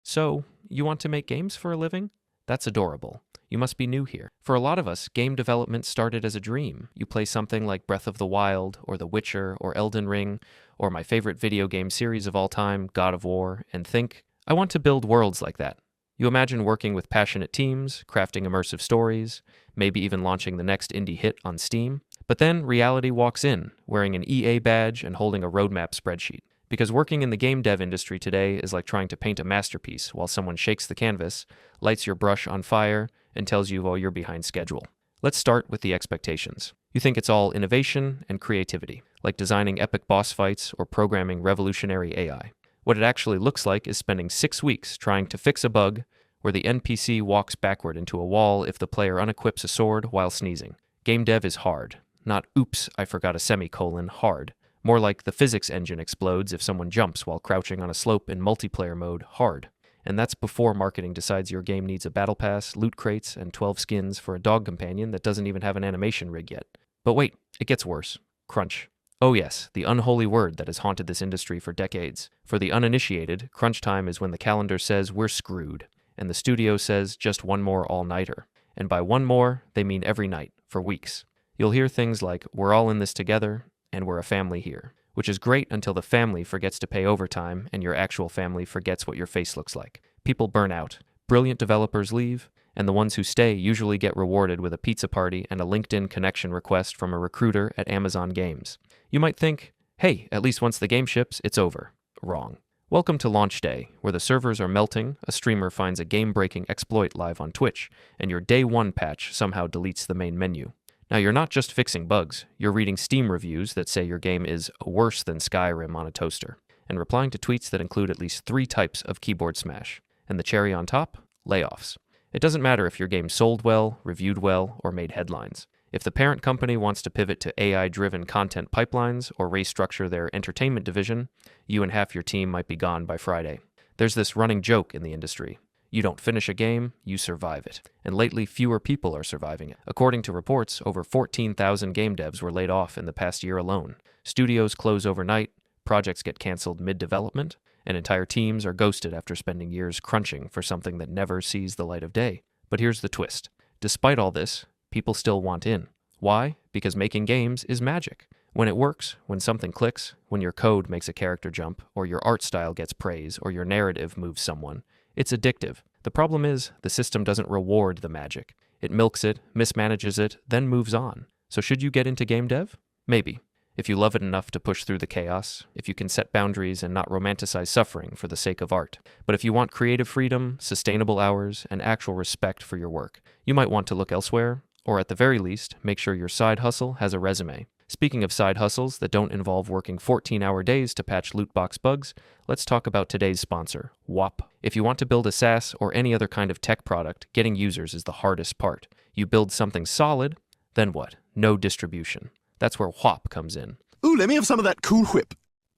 So, you want to make games for a living? That's adorable. You must be new here. For a lot of us, game development started as a dream. You play something like Breath of the Wild, or The Witcher, or Elden Ring, or my favorite video game series of all time, God of War, and think, I want to build worlds like that. You imagine working with passionate teams, crafting immersive stories, maybe even launching the next indie hit on Steam. But then reality walks in, wearing an EA badge and holding a roadmap spreadsheet. Because working in the game dev industry today is like trying to paint a masterpiece while someone shakes the canvas, lights your brush on fire, and tells you, well, you're behind schedule. Let's start with the expectations. You think it's all innovation and creativity, like designing epic boss fights or programming revolutionary AI. What it actually looks like is spending 6 weeks trying to fix a bug where the NPC walks backward into a wall if the player unequips a sword while sneezing. Game dev is hard. Not oops, I forgot a semicolon, hard. More like the physics engine explodes if someone jumps while crouching on a slope in multiplayer mode, hard. And that's before marketing decides your game needs a battle pass, loot crates, and 12 skins for a dog companion that doesn't even have an animation rig yet. But wait, it gets worse. Crunch. Oh yes, the unholy word that has haunted this industry for decades. For the uninitiated, crunch time is when the calendar says we're screwed, and the studio says just one more all-nighter. And by one more, they mean every night, for weeks. You'll hear things like, we're all in this together, and we're a family here, which is great until the family forgets to pay overtime and your actual family forgets what your face looks like. People burn out, brilliant developers leave, and the ones who stay usually get rewarded with a pizza party and a LinkedIn connection request from a recruiter at Amazon Games. You might think, hey, at least once the game ships, it's over. Wrong. Welcome to launch day, where the servers are melting, a streamer finds a game-breaking exploit live on Twitch, and your day one patch somehow deletes the main menu. Now, you're not just fixing bugs, you're reading Steam reviews that say your game is worse than Skyrim on a toaster, and replying to tweets that include at least 3 types of keyboard smash. And the cherry on top? Layoffs. It doesn't matter if your game sold well, reviewed well, or made headlines. If the parent company wants to pivot to AI-driven content pipelines or restructure their entertainment division, you and half your team might be gone by Friday. There's this running joke in the industry. You don't finish a game, you survive it. And lately, fewer people are surviving it. According to reports, over 14,000 game devs were laid off in the past year alone. Studios close overnight, projects get canceled mid-development, and entire teams are ghosted after spending years crunching for something that never sees the light of day. But here's the twist. Despite all this, people still want in. Why? Because making games is magic. When it works, when something clicks, when your code makes a character jump, or your art style gets praise, or your narrative moves someone, it's addictive. The problem is, the system doesn't reward the magic. It milks it, mismanages it, then moves on. So should you get into game dev? Maybe. If you love it enough to push through the chaos, if you can set boundaries and not romanticize suffering for the sake of art. But if you want creative freedom, sustainable hours, and actual respect for your work, you might want to look elsewhere, or at the very least, make sure your side hustle has a resume. Speaking of side hustles that don't involve working 14-hour days to patch loot box bugs, let's talk about today's sponsor, Whop. If you want to build a SaaS or any other kind of tech product, getting users is the hardest part. You build something solid, then what? No distribution. That's where Whop comes in. Ooh, let me have some of that Cool Whip.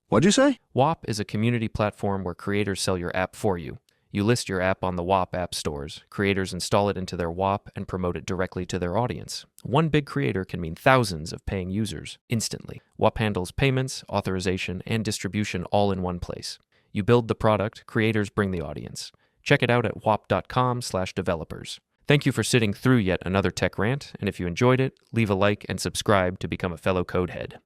What'd you say? Whop is a community platform where creators sell your app for you. You list your app on the Whop app stores. Creators install it into their Whop and promote it directly to their audience. One big creator can mean thousands of paying users instantly. Whop handles payments, authorization, and distribution all in one place. You build the product, creators bring the audience. Check it out at whop.com/developers. Thank you for sitting through yet another tech rant, and if you enjoyed it, leave a like and subscribe to become a fellow Codehead.